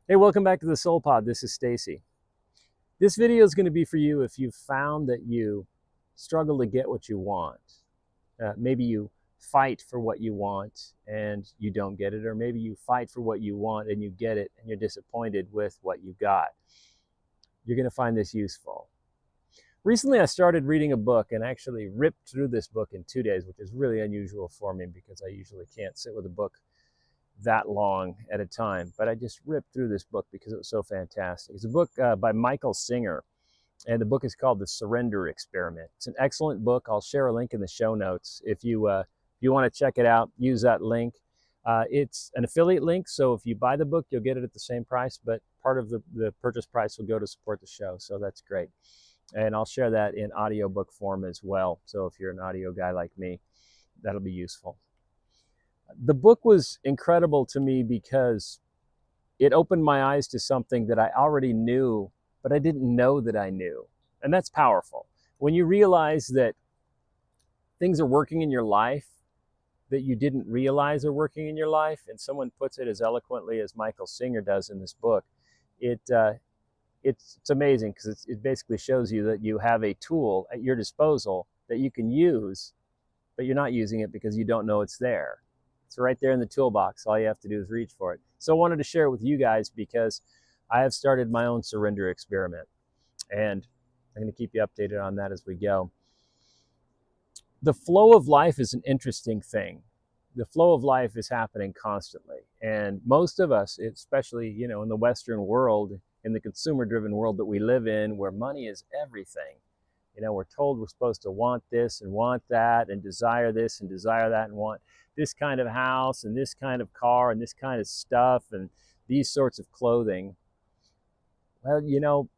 Hey, welcome back to the Soul Pod. This is Stacy. This video is going to be for you if you've found that you struggle to get what you want. Maybe you fight for what you want and you don't get it, or maybe you fight for what you want and you get it and you're disappointed with what you got. You're going to find this useful. Recently, I started reading a book and actually ripped through this book in 2 days, which is really unusual for me because I usually can't sit with a book that long at a time. But I just ripped through this book because it was so fantastic. It's a book by Michael Singer, and the book is called The Surrender Experiment. It's an excellent book. I'll share a link in the show notes. If you want to check it out, use that link. It's an affiliate link, so if you buy the book, you'll get it at the same price, but part of the purchase price will go to support the show, so that's great. And I'll share that in audiobook form as well, so if you're an audio guy like me, that'll be useful. The book was incredible to me because it opened my eyes to something that I already knew, but I didn't know that I knew. And that's powerful. When you realize that things are working in your life that you didn't realize are working in your life, and someone puts it as eloquently as Michael Singer does in this book, it it's amazing because it basically shows you that you have a tool at your disposal that you can use, but you're not using it because you don't know it's there. It's right there in the toolbox. All you have to do is reach for it. So I wanted to share it with you guys because I have started my own surrender experiment, and I'm going to keep you updated on that as we go. The flow of life is an interesting thing. The flow of life is happening constantly, and most of us, especially in the Western world, in the consumer-driven world that we live in, where money is everything. We're told we're supposed to want this and want that and desire this and desire that and want this kind of house and this kind of car and this kind of stuff and these sorts of clothing. Well,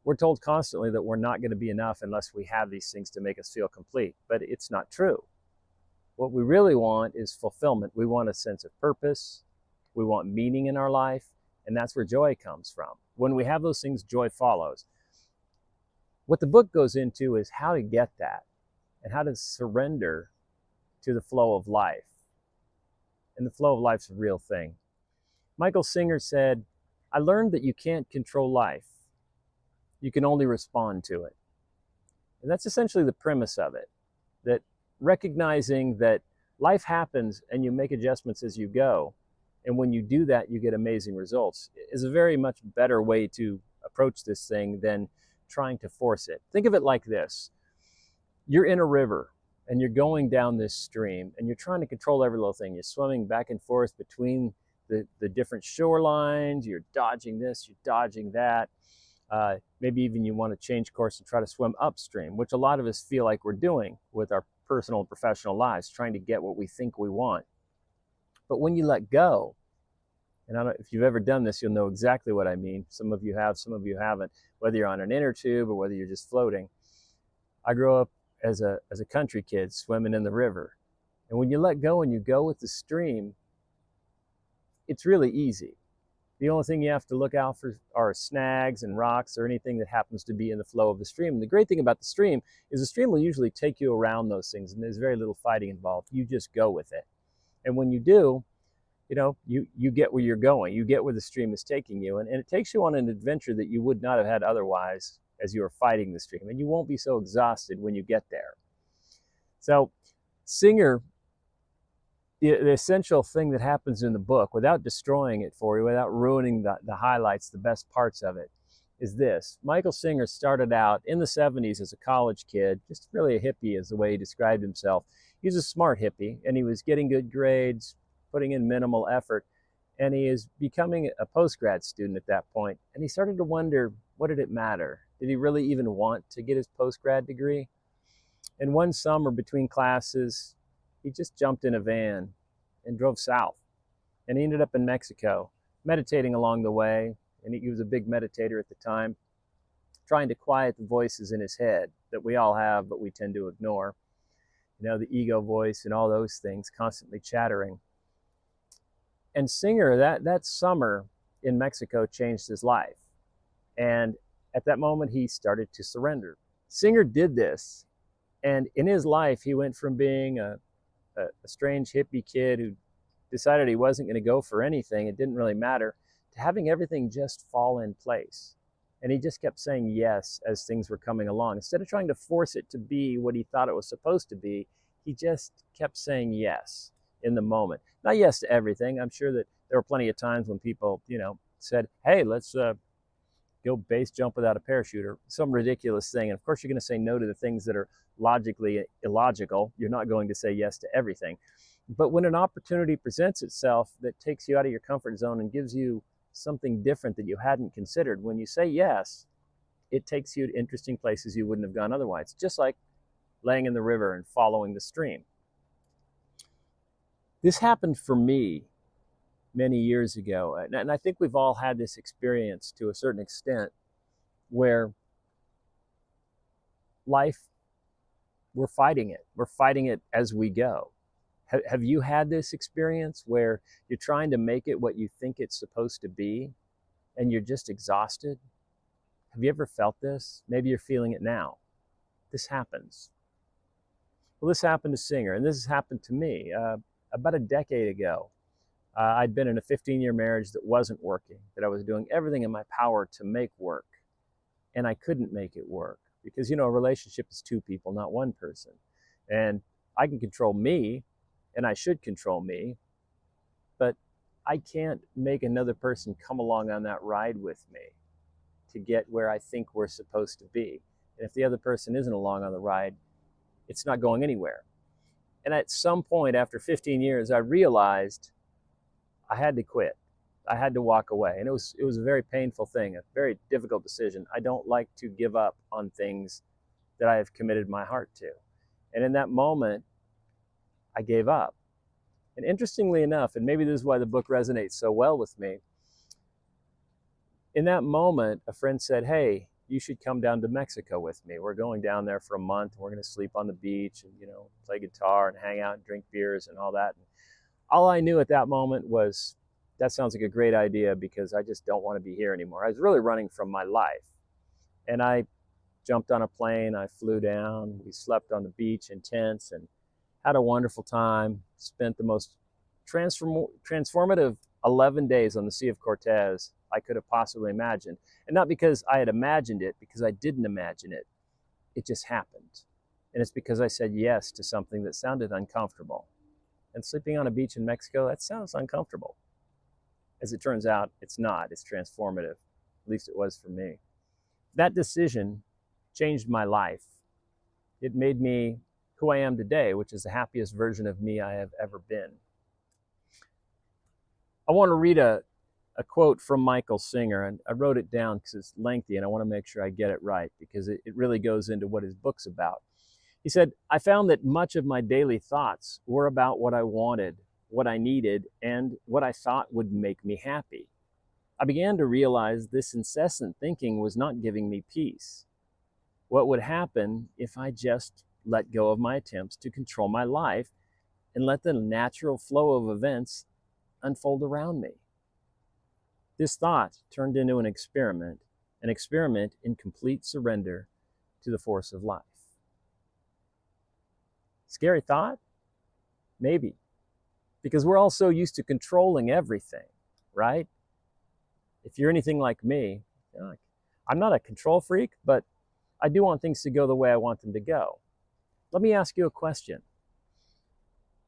we're told constantly that we're not going to be enough unless we have these things to make us feel complete, but it's not true. What we really want is fulfillment. We want a sense of purpose. We want meaning in our life, and that's where joy comes from. When we have those things, joy follows. What the book goes into is how to get that and how to surrender to the flow of life. And the flow of life's a real thing. Michael Singer said, I learned that you can't control life. You can only respond to it. And that's essentially the premise of it, that recognizing that life happens and you make adjustments as you go. And when you do that, you get amazing results, is a very much better way to approach this thing than trying to force it. Think of it like this. You're in a river and you're going down this stream and you're trying to control every little thing. You're swimming back and forth between the different shorelines. You're dodging this, you're dodging that. Maybe even you want to change course and try to swim upstream, which a lot of us feel like we're doing with our personal and professional lives, trying to get what we think we want. But when you let go, and I don't, if you've ever done this, you'll know exactly what I mean. Some of you have, some of you haven't, whether you're on an inner tube or whether you're just floating. I grew up as a country kid swimming in the river. And when you let go and you go with the stream, it's really easy. The only thing you have to look out for are snags and rocks or anything that happens to be in the flow of the stream. And the great thing about the stream is the stream will usually take you around those things, and there's very little fighting involved. You just go with it. And when you do, you get where you're going. You get where the stream is taking you. And it takes you on an adventure that you would not have had otherwise as you are fighting the stream. And you won't be so exhausted when you get there. So Singer, the essential thing that happens in the book, without destroying it for you, without ruining the highlights, the best parts of it, is this. Michael Singer started out in the 70s as a college kid, just really a hippie is the way he described himself. He was a smart hippie, and he was getting good grades, putting in minimal effort, and he is becoming a postgrad student at that point. And he started to wonder, what did it matter? Did he really even want to get his postgrad degree? And one summer between classes, he just jumped in a van and drove south. And he ended up in Mexico, meditating along the way. And he was a big meditator at the time, trying to quiet the voices in his head that we all have, but we tend to ignore. The ego voice and all those things constantly chattering. And Singer, that summer in Mexico changed his life. And at that moment, he started to surrender. Singer did this. And in his life, he went from being a strange hippie kid who decided he wasn't going to go for anything, it didn't really matter, to having everything just fall in place. And he just kept saying yes as things were coming along. Instead of trying to force it to be what he thought it was supposed to be, he just kept saying yes in the moment. Not yes to everything. I'm sure that there were plenty of times when people, said, hey, let's go base jump without a parachute or some ridiculous thing. And of course, you're going to say no to the things that are logically illogical. You're not going to say yes to everything. But when an opportunity presents itself that takes you out of your comfort zone and gives you something different that you hadn't considered, when you say yes, it takes you to interesting places you wouldn't have gone otherwise, just like laying in the river and following the stream. This happened for me many years ago, and I think we've all had this experience to a certain extent where life, we're fighting it as we go. Have you had this experience where you're trying to make it what you think it's supposed to be and you're just exhausted? Have you ever felt this? Maybe you're feeling it now. This happens. Well, this happened to Singer, and this has happened to me about a decade ago. I'd been in a 15-year marriage that wasn't working, that I was doing everything in my power to make work, and I couldn't make it work because, a relationship is two people, not one person. And I can control me, and I should control me, but I can't make another person come along on that ride with me to get where I think we're supposed to be. And if the other person isn't along on the ride, it's not going anywhere. And at some point after 15 years, I realized I had to quit. I had to walk away. And it was a very painful thing, a very difficult decision. I don't like to give up on things that I have committed my heart to. And in that moment, I gave up. And interestingly enough, and maybe this is why the book resonates so well with me, in that moment, a friend said, hey, you should come down to Mexico with me. We're going down there for a month. We're going to sleep on the beach and, play guitar and hang out and drink beers and all that. And all I knew at that moment was, that sounds like a great idea because I just don't want to be here anymore. I was really running from my life. And I jumped on a plane. I flew down. We slept on the beach in tents and had a wonderful time. Spent the most transformative 11 days on the Sea of Cortez I could have possibly imagined. And not because I had imagined it, because I didn't imagine it. It just happened. And it's because I said yes to something that sounded uncomfortable. And sleeping on a beach in Mexico, that sounds uncomfortable. As it turns out, it's not. It's transformative. At least it was for me. That decision changed my life. It made me who I am today, which is the happiest version of me I have ever been. I want to read a quote from Michael Singer, and I wrote it down because it's lengthy and I want to make sure I get it right because it really goes into what his book's about. He said, I found that much of my daily thoughts were about what I wanted, what I needed, and what I thought would make me happy. I began to realize this incessant thinking was not giving me peace. What would happen if I just let go of my attempts to control my life and let the natural flow of events unfold around me? This thought turned into an experiment in complete surrender to the force of life. Scary thought? Maybe. Because we're all so used to controlling everything, right? If you're anything like me, I'm not a control freak, but I do want things to go the way I want them to go. Let me ask you a question.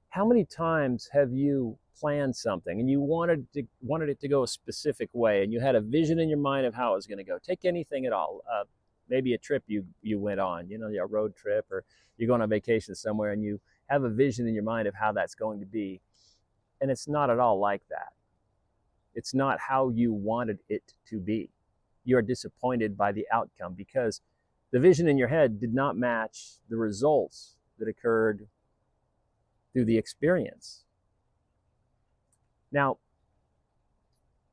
How many times have you planned something and you wanted it to go a specific way and you had a vision in your mind of how it was going to go? Take anything at all. Maybe a trip you went on, a road trip, or you're going on vacation somewhere and you have a vision in your mind of how that's going to be. And it's not at all like that. It's not how you wanted it to be. You are disappointed by the outcome because the vision in your head did not match the results that occurred through the experience. Now,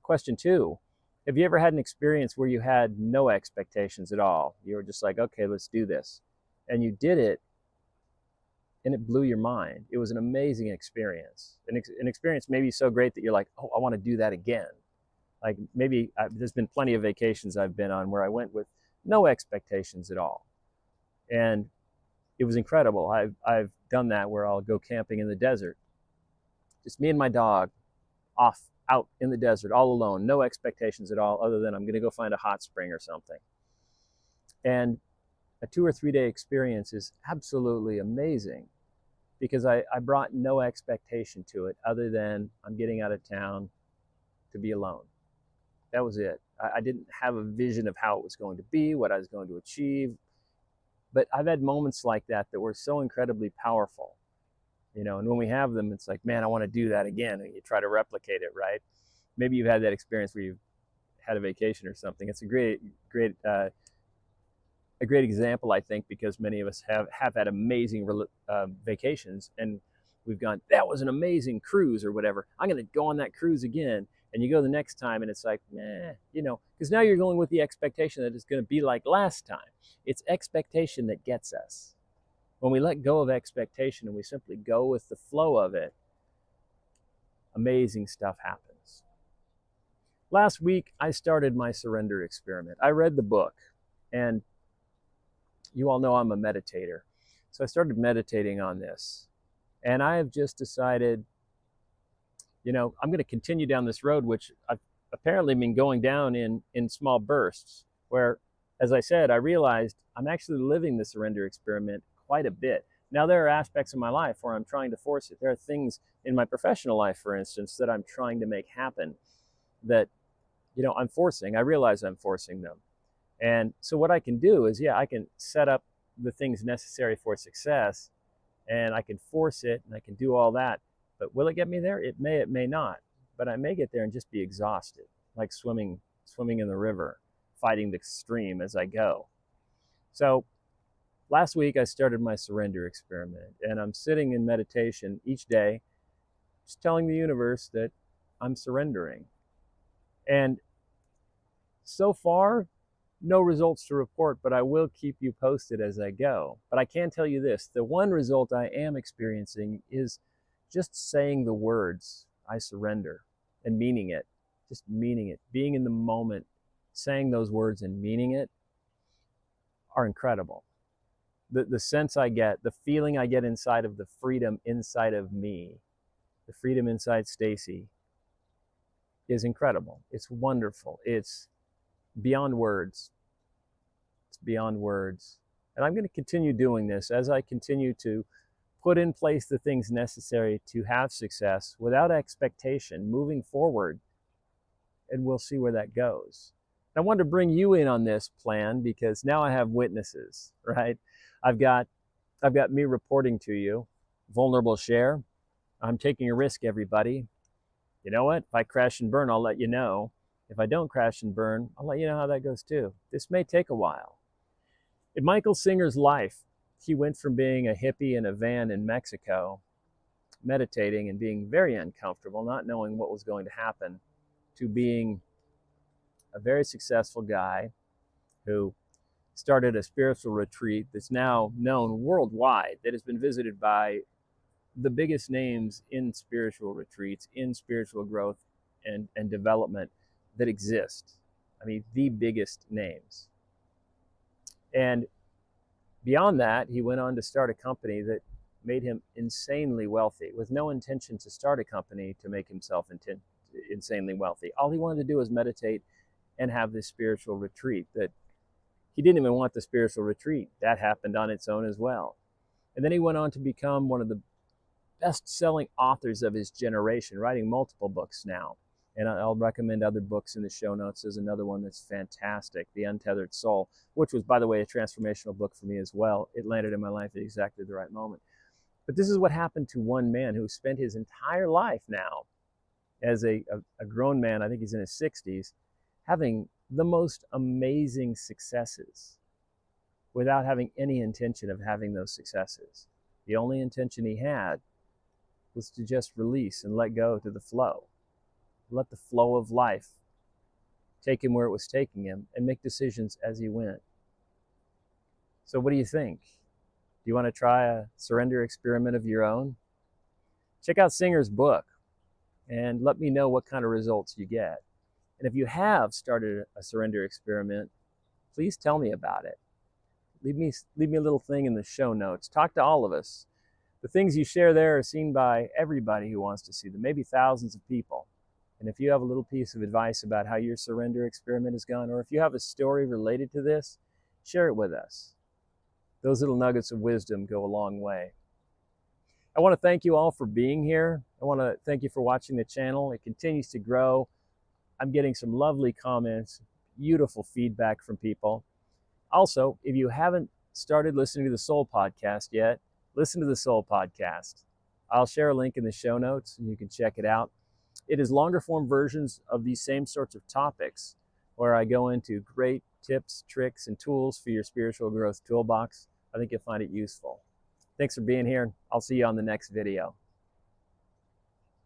question 2, have you ever had an experience where you had no expectations at all? You were just like, okay, let's do this. And you did it, and it blew your mind. It was an amazing experience. An experience maybe so great that you're like, oh, I want to do that again. Like there's been plenty of vacations I've been on where I went with no expectations at all. And it was incredible. I've done that where I'll go camping in the desert. Just me and my dog off out in the desert all alone, no expectations at all other than I'm going to go find a hot spring or something. And a 2 or 3 day experience is absolutely amazing because I brought no expectation to it other than I'm getting out of town to be alone. That was it. I didn't have a vision of how it was going to be, what I was going to achieve. But I've had moments like that that were so incredibly powerful, you know, and when we have them, it's like, man, I want to do that again. And you try to replicate it, right? Maybe you've had that experience where you've had a vacation or something. It's a great example, I think, because many of us have had amazing vacations, and we've gone, that was an amazing cruise or whatever. I'm going to go on that cruise again. And you go the next time and it's like, you know, because now you're going with the expectation that it's going to be like last time. It's expectation that gets us. When we let go of expectation and we simply go with the flow of it, amazing stuff happens. Last week, I started my surrender experiment. I read the book, and you all know I'm a meditator. So I started meditating on this. And I have just decided, you know, I'm going to continue down this road, which I've apparently been going down in small bursts, where, as I said, I realized I'm actually living the surrender experiment quite a bit. Now, there are aspects of my life where I'm trying to force it. There are things in my professional life, for instance, that I'm trying to make happen that, you know, I'm forcing. I realize I'm forcing them. And so what I can do is, I can set up the things necessary for success, and I can force it, and I can do all that. But will it get me there? It may not. But I may get there and just be exhausted, like swimming in the river, fighting the stream as I go. So last week I started my surrender experiment, and I'm sitting in meditation each day, just telling the universe that I'm surrendering. And so far, no results to report, but I will keep you posted as I go. But I can tell you this, the one result I am experiencing is just saying the words, I surrender, and meaning it, just meaning it, being in the moment, saying those words and meaning it are incredible. The sense I get, the feeling I get inside of the freedom inside of me, the freedom inside Stacy is incredible. It's wonderful. It's beyond words. It's beyond words. And I'm going to continue doing this as I continue to put in place the things necessary to have success without expectation, moving forward, and we'll see where that goes. I wanted to bring you in on this plan because now I have witnesses, right? I've got me reporting to you, vulnerable share. I'm taking a risk, everybody. You know what? If I crash and burn, I'll let you know. If I don't crash and burn, I'll let you know how that goes too. This may take a while. In Michael Singer's life, he went from being a hippie in a van in Mexico, meditating and being very uncomfortable, not knowing what was going to happen, to being a very successful guy who started a spiritual retreat that's now known worldwide, that has been visited by the biggest names in spiritual retreats, in spiritual growth and development that exist. I mean, the biggest names. And beyond that, he went on to start a company that made him insanely wealthy, with no intention to start a company to make himself insanely wealthy. All he wanted to do was meditate and have this spiritual retreat that he didn't even want the spiritual retreat. That happened on its own as well. And then he went on to become one of the best-selling authors of his generation, writing multiple books now. And I'll recommend other books in the show notes. There's another one that's fantastic, The Untethered Soul, which was, by the way, a transformational book for me as well. It landed in my life at exactly the right moment. But this is what happened to one man who spent his entire life now as a grown man, I think he's in his 60s, having the most amazing successes without having any intention of having those successes. The only intention he had was to just release and let go to the flow. Let the flow of life take him where it was taking him and make decisions as he went. So what do you think? Do you want to try a surrender experiment of your own? Check out Singer's book and let me know what kind of results you get. And if you have started a surrender experiment, please tell me about it. Leave me a little thing in the show notes. Talk to all of us. The things you share there are seen by everybody who wants to see them, maybe thousands of people. And if you have a little piece of advice about how your surrender experiment has gone, or if you have a story related to this, share it with us. Those little nuggets of wisdom go a long way. I want to thank you all for being here. I want to thank you for watching the channel. It continues to grow. I'm getting some lovely comments, beautiful feedback from people. Also, if you haven't started listening to the Soul Podcast yet, listen to the Soul Podcast. I'll share a link in the show notes and you can check it out. It is longer form versions of these same sorts of topics where I go into great tips, tricks, and tools for your spiritual growth toolbox. I think you'll find it useful. Thanks for being here. I'll see you on the next video.